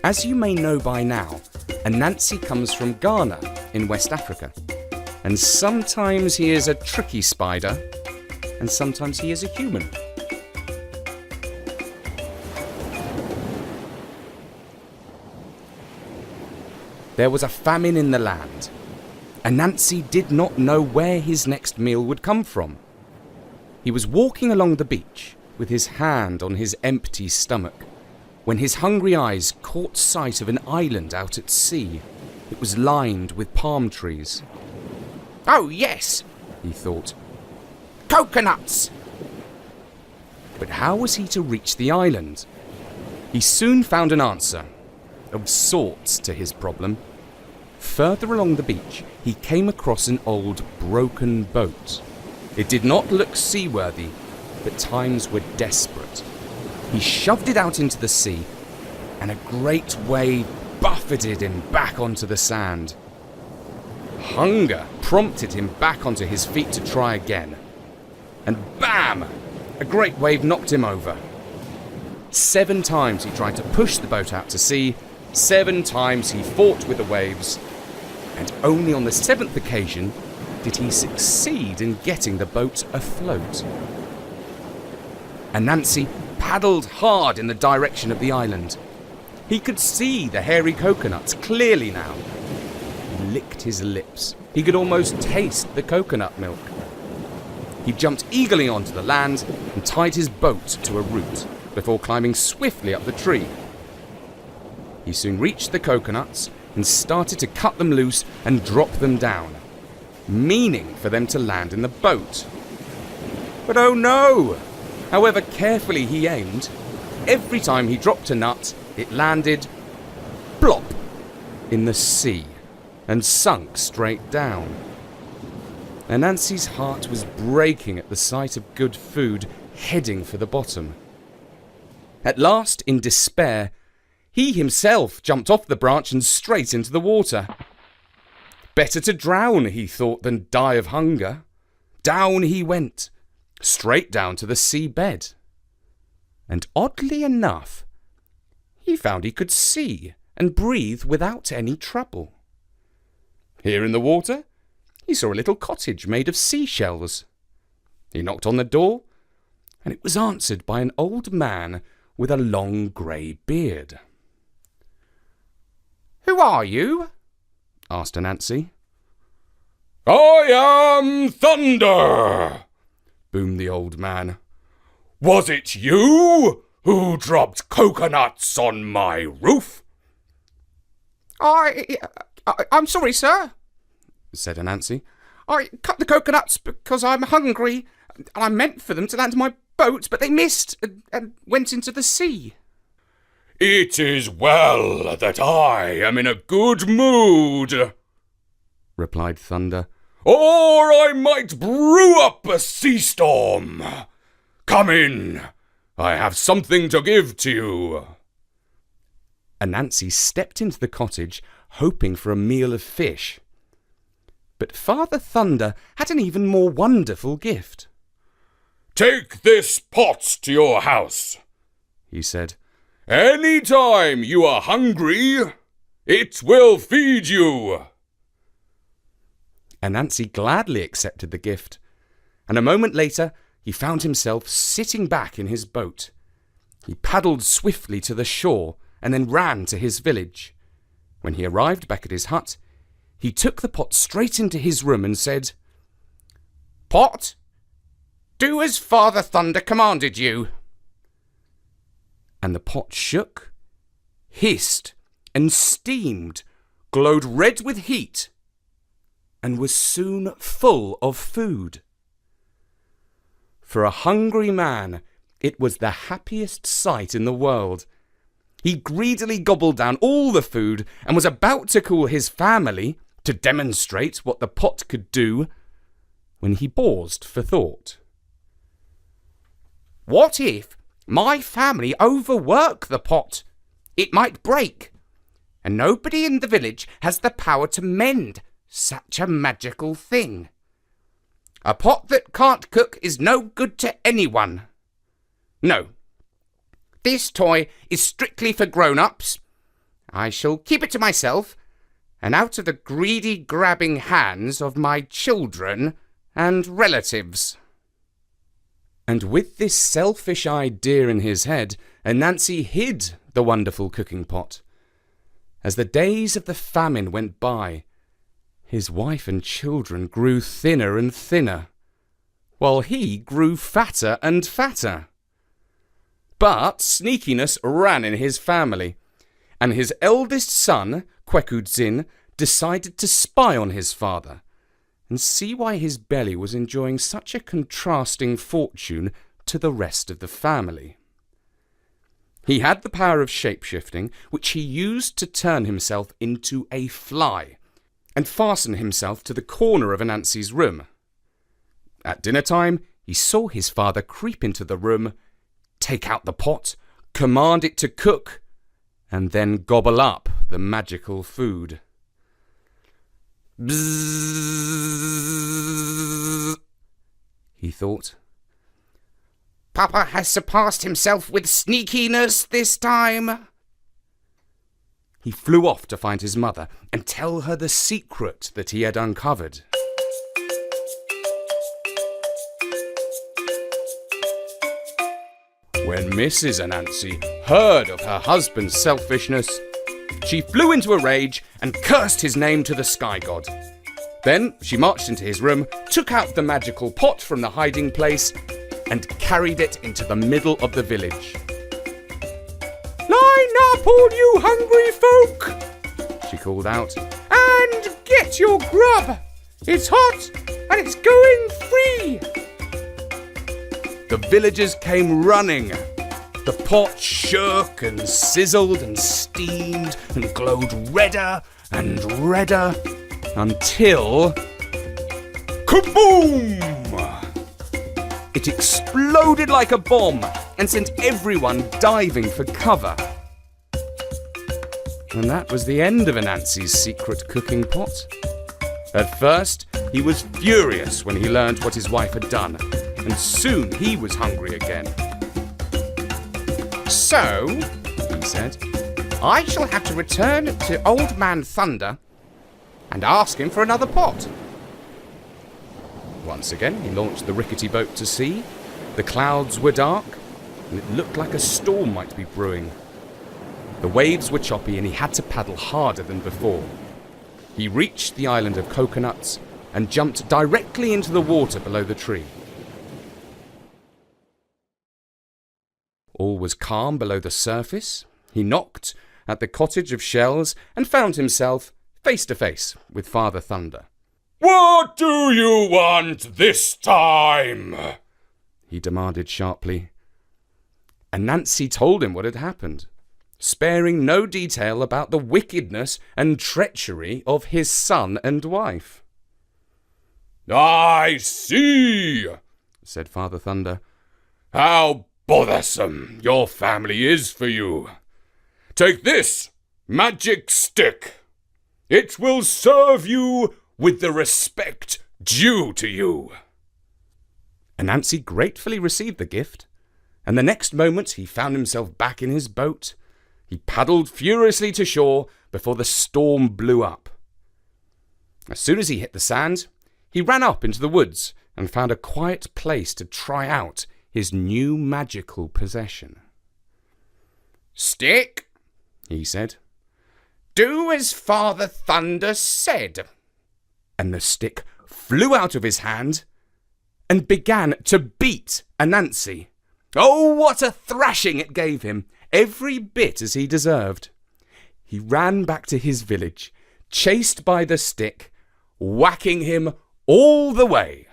As you may know by now, Anansi comes from Ghana in West Africa. And sometimes he is a tricky spider, and sometimes he is a human. There was a famine in the land. Anansi did not know where his next meal would come from. He was walking along the beach with his hand on his empty stomach when his hungry eyes caught sight of an island out at sea. It was lined with palm trees. "Oh yes," he thought. "Coconuts!" But how was he to reach the island? He soon found an answer, of sorts, to his problem. Further along the beach, he came across an old broken boat. It did not look seaworthy, but times were desperate. He shoved it out into the sea, and a great wave buffeted him back onto the sand. Hunger prompted him back onto his feet to try again. And bam! A great wave knocked him over. 7 times he tried to push the boat out to sea. 7 times he fought with the waves. And only on the 7th occasion did he succeed in getting the boat afloat. Anansi paddled hard in the direction of the island. He could see the hairy coconuts clearly now. He licked his lips. He could almost taste the coconut milk. He jumped eagerly onto the land and tied his boat to a root before climbing swiftly up the tree. He soon reached the coconuts and started to cut them loose and drop them down, meaning for them to land in the boat. But oh no! However carefully he aimed, every time he dropped a nut, it landed plop in the sea and sunk straight down. Anansi's heart was breaking at the sight of good food heading for the bottom. At last, in despair, he himself jumped off the branch and straight into the water. Better to drown, he thought, than die of hunger. Down he went, straight down to the seabed. And oddly enough, he found he could see and breathe without any trouble. Here in the water, he saw a little cottage made of seashells. He knocked on the door, and it was answered by an old man with a long grey beard. "Who are you?" asked Anansi. "I am Thunder," boomed the old man. "Was it you who dropped coconuts on my roof?" I'm sorry, sir," said Anansi. "I cut the coconuts because I'm hungry, and I meant for them to land in my boat, but they missed and went into the sea." "It is well that I am in a good mood," replied Thunder, "or I might brew up a sea storm. Come in, I have something to give to you." Anansi stepped into the cottage, hoping for a meal of fish. But Father Thunder had an even more wonderful gift. "Take this pot to your house," he said. "Any time you are hungry, it will feed you." Anansi gladly accepted the gift, and a moment later he found himself sitting back in his boat. He paddled swiftly to the shore and then ran to his village. When he arrived back at his hut, he took the pot straight into his room and said, "Pot, do as Father Thunder commanded you." And the pot shook, hissed, and steamed, glowed red with heat, and was soon full of food. For a hungry man, it was the happiest sight in the world. He greedily gobbled down all the food and was about to call his family to demonstrate what the pot could do when he paused for thought. "What if my family overwork the pot? It might break, and nobody in the village has the power to mend such a magical thing. A pot that can't cook is no good to anyone. No, this toy is strictly for grown-ups, I shall keep it to myself, and out of the greedy, grabbing hands of my children and relatives." And with this selfish idea in his head, Anansi hid the wonderful cooking pot. As the days of the famine went by, his wife and children grew thinner and thinner, while he grew fatter and fatter. But sneakiness ran in his family, and his eldest son, Kwekudzin, decided to spy on his father and see why his belly was enjoying such a contrasting fortune to the rest of the family. He had the power of shape-shifting, which he used to turn himself into a fly and fasten himself to the corner of Anansi's room. At dinner time, he saw his father creep into the room, take out the pot, command it to cook, and then gobble up the magical food. Bzzz, he thought. Papa has surpassed himself with sneakiness this time. He flew off to find his mother and tell her the secret that he had uncovered. When Mrs. Anansi heard of her husband's selfishness, she flew into a rage and cursed his name to the sky god. Then she marched into his room, took out the magical pot from the hiding place, and carried it into the middle of the village. "Line up, all you hungry folk," she called out, "and get your grub. It's hot and it's going free." The villagers came running. The pot shook and sizzled and steamed and glowed redder and redder until... kaboom! It exploded like a bomb and sent everyone diving for cover. And that was the end of Anansi's secret cooking pot. At first, he was furious when he learned what his wife had done, and soon he was hungry again. "So," he said, "I shall have to return to Old Man Thunder and ask him for another pot." Once again, he launched the rickety boat to sea. The clouds were dark, and it looked like a storm might be brewing. The waves were choppy, and he had to paddle harder than before. He reached the island of coconuts and jumped directly into the water below the tree. All was calm below the surface. He knocked at the cottage of shells and found himself face to face with Father Thunder. "What do you want this time?" he demanded sharply. Anansi told him what had happened, sparing no detail about the wickedness and treachery of his son and wife. "I see," said Father Thunder. "How bothersome your family is for you. Take this magic stick. It will serve you with the respect due to you." Anansi gratefully received the gift, and the next moment he found himself back in his boat. He paddled furiously to shore before the storm blew up. As soon as he hit the sand, he ran up into the woods and found a quiet place to try out his new magical possession. "Stick," he said. "Do as Father Thunder said." And the stick flew out of his hand and began to beat Anansi. Oh, what a thrashing it gave him, every bit as he deserved. He ran back to his village, chased by the stick, whacking him all the way.